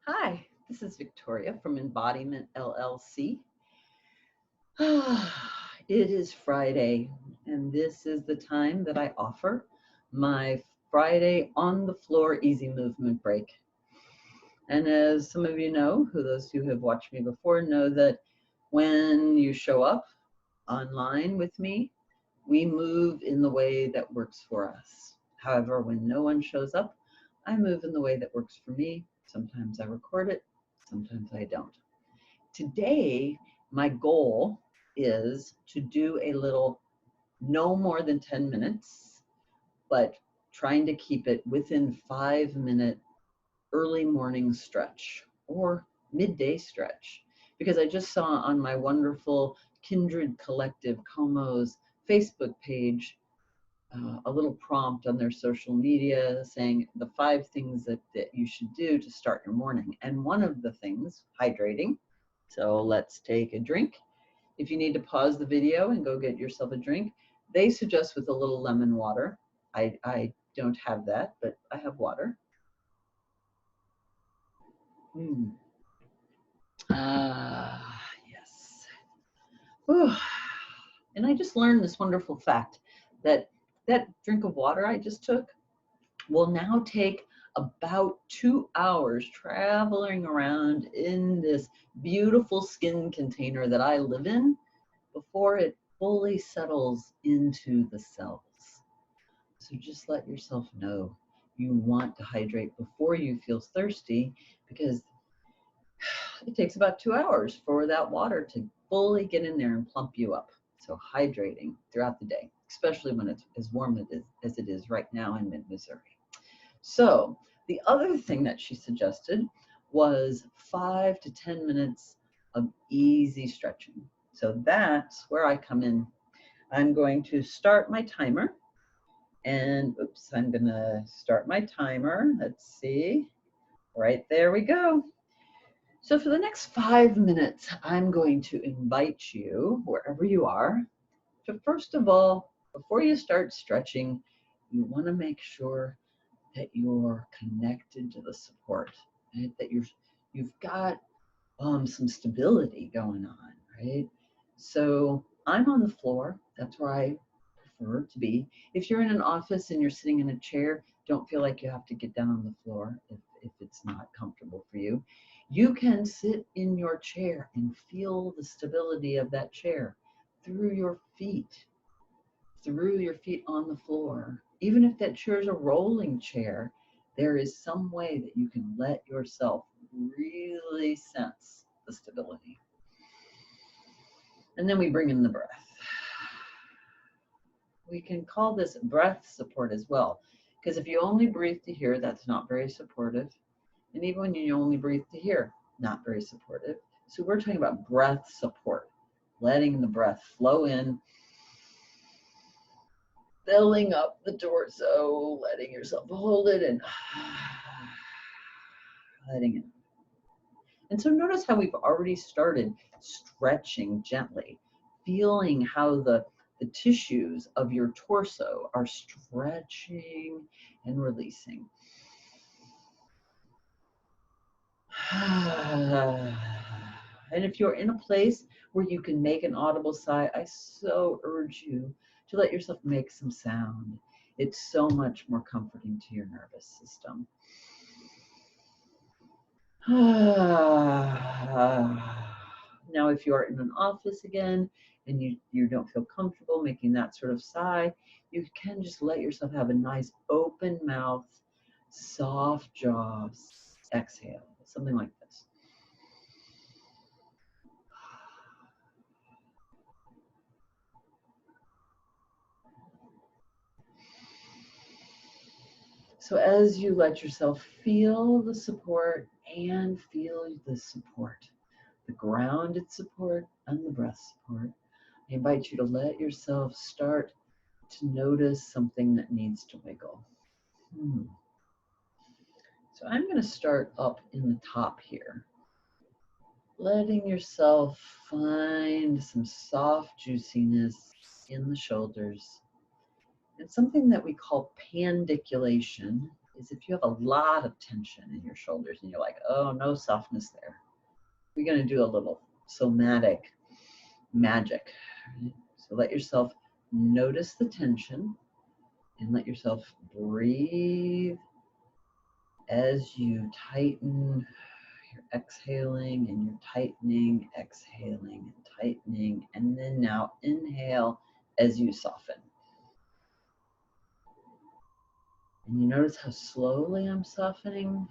Hi, this is Victoria from Embodiment LLC. It is Friday, and this is the time that I offer my Friday on the floor easy movement break. And as some of you know, those who have watched me before know that when you show up online with me, we move in the way that works for us. However, when no one shows up, I move in the way that works for me. Sometimes I record it, sometimes I don't. Today, my goal is to do a little, no more than 10 minutes, but trying to keep it within 5-minute early morning stretch or midday stretch. Because I just saw on my wonderful Kindred Collective Como's Facebook page a little prompt on their social media saying the 5 things that you should do to start your morning. And one of the things, hydrating. So let's take a drink. If you need to pause the video and go get yourself a drink, they suggest with a little lemon water. I don't have that, but I have water. Yes. Whew. And I just learned this wonderful fact that that drink of water I just took will now take about 2 hours traveling around in this beautiful skin container that I live in before it fully settles into the cells. So just let yourself know you want to hydrate before you feel thirsty, because it takes about 2 hours for that water to fully get in there and plump you up. So hydrating throughout the day, especially when it's as warm as it is right now in mid-Missouri. So the other thing that she suggested was 5 to 10 minutes of easy stretching. So that's where I come in. I'm going to start my timer. And oops, I'm going to start my timer. Let's see. Right there we go. So for the next 5 minutes, I'm going to invite you, wherever you are, to first of all, before you start stretching, you want to make sure that you're connected to the support, right? That you've got some stability going on, right? So I'm on the floor. That's where I prefer to be. If you're in an office and you're sitting in a chair, don't feel like you have to get down on the floor if it's not comfortable for you. You can sit in your chair and feel the stability of that chair through your feet on the floor. Even if that chair is a rolling chair, there is some way that you can let yourself really sense the stability. And then we bring in the breath. We can call this breath support as well, because if you only breathe to here, that's not very supportive. And even when you only breathe to here, not very supportive. So we're talking about breath support, letting the breath flow in, filling up the torso, letting yourself hold it, and letting it. And so notice how we've already started stretching gently, feeling how the tissues of your torso are stretching and releasing. And if you're in a place where you can make an audible sigh, I so urge you to let yourself make some sound. It's so much more comforting to your nervous system. Now, if you are in an office again and you don't feel comfortable making that sort of sigh, you can just let yourself have a nice open mouth, soft jaws exhale, something like this. So as you let yourself feel the support and feel the support, the grounded support and the breath support, I invite you to let yourself start to notice something that needs to wiggle. So I'm going to start up in the top here, letting yourself find some soft juiciness in the shoulders. And something that we call pandiculation is if you have a lot of tension in your shoulders and you're like, oh, no softness there. We're going to do a little somatic magic. Right? So let yourself notice the tension and let yourself breathe as you tighten. You're exhaling and you're tightening, exhaling and tightening, and then now inhale as you soften. And you notice how slowly I'm softening.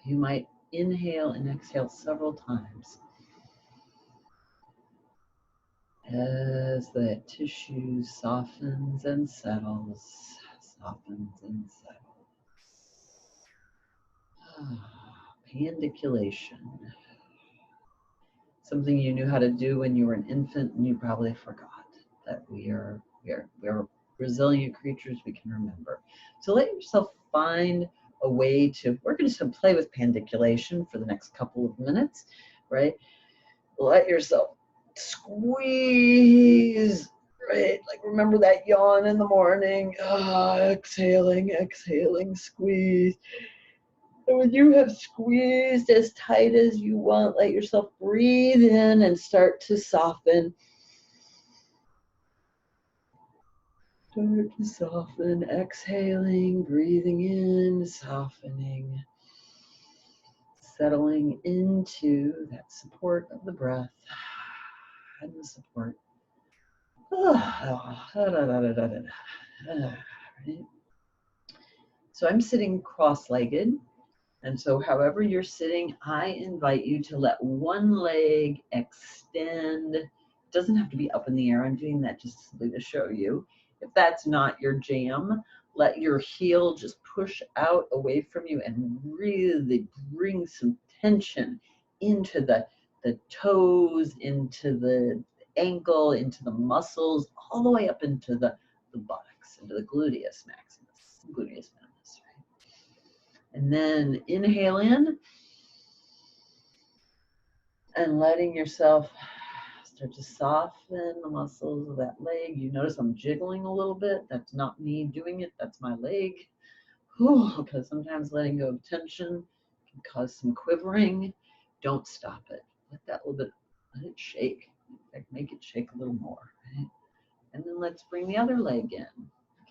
You might inhale and exhale several times as the tissue softens and settles, softens and settles. Pandiculation. Something you knew how to do when you were an infant and you probably forgot that we're resilient creatures, we can remember. So let yourself find a way to, we're going to play with pandiculation for the next couple of minutes, right? Let yourself squeeze, right? Like remember that yawn in the morning, exhaling, exhaling, squeeze. And when you have squeezed as tight as you want, let yourself breathe in and start to soften. Start to soften, exhaling, breathing in, softening, settling into that support of the breath and the support. Right? So I'm sitting cross-legged. And so however you're sitting, I invite you to let one leg extend. It doesn't have to be up in the air. I'm doing that just simply to show you. If that's not your jam, let your heel just push out away from you and really bring some tension into the toes, into the ankle, into the muscles, all the way up into the buttocks, into the gluteus maximus, gluteus minimus, right? And then inhale in and letting yourself start to soften the muscles of that leg. You notice I'm jiggling a little bit. That's not me doing it, that's my leg. Because sometimes letting go of tension can cause some quivering. Don't stop it. Let that little bit, let it shake. In fact, make it shake a little more. Right? And then let's bring the other leg in.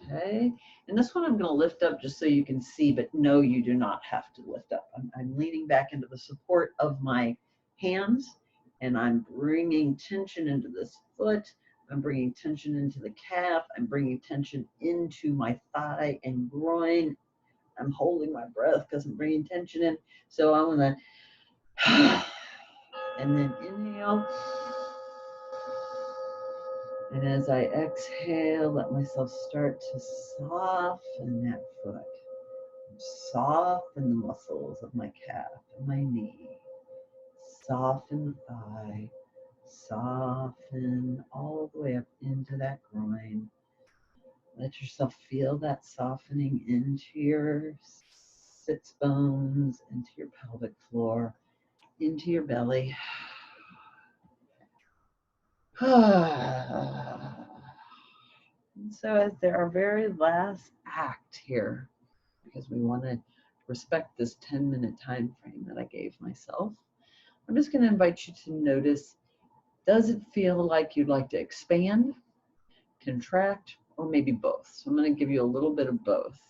Okay, and this one I'm going to lift up just so you can see, but no, you do not have to lift up. I'm leaning back into the support of my hands, and I'm bringing tension into this foot. I'm bringing tension into the calf. I'm bringing tension into my thigh and groin. I'm holding my breath because I'm bringing tension in. So I'm going to, and then inhale. And as I exhale, let myself start to soften that foot. Soften the muscles of my calf and my knee. Soften the thigh. Soften all the way up into that groin. Let yourself feel that softening into your sits bones, into your pelvic floor, into your belly. So as our very last act here, because we want to respect this 10-minute time frame that I gave myself, I'm just going to invite you to notice, does it feel like you'd like to expand, contract, or maybe both? So I'm going to give you a little bit of both.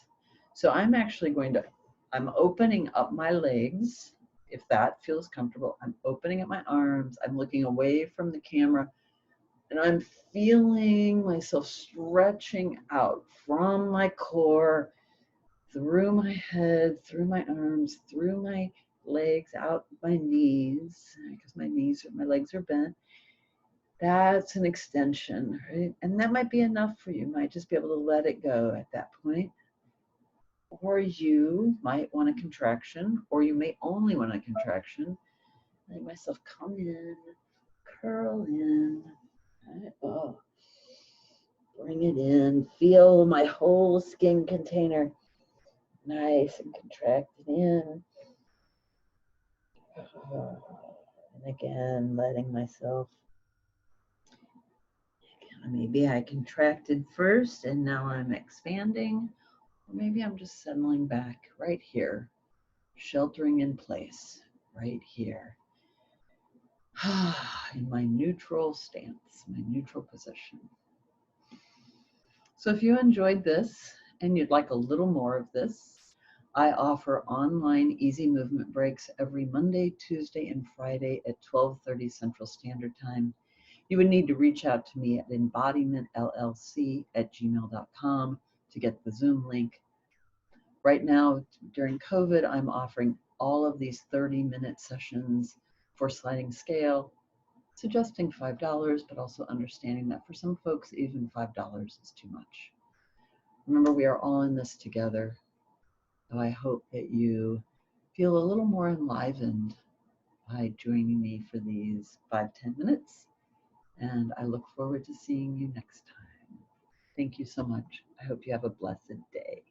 So I'm actually I'm opening up my legs, if that feels comfortable. I'm opening up my arms. I'm looking away from the camera. And I'm feeling myself stretching out from my core, through my head, through my arms, through my legs, out my knees, because my legs are bent. That's an extension, right? And that might be enough for you. You might just be able to let it go at that point. Or you might want a contraction, or you may only want a contraction. Let myself come in, curl in. Right? Oh, bring it in. Feel my whole skin container nice and contracted in. And again, letting myself. Maybe I contracted first and now I'm expanding, Or maybe I'm just settling back right here, sheltering in place right here in my neutral stance, my neutral position. So if you enjoyed this and you'd like a little more of this, I offer online easy movement breaks every Monday, Tuesday, and Friday at 12:30 Central Standard Time. You would need to reach out to me at embodimentllc@gmail.com to get the Zoom link. Right now, during COVID, I'm offering all of these 30-minute sessions for sliding scale, suggesting $5, but also understanding that for some folks, even $5 is too much. Remember, we are all in this together. So I hope that you feel a little more enlivened by joining me for these 5-10 minutes. And I look forward to seeing you next time. Thank you so much. I hope you have a blessed day.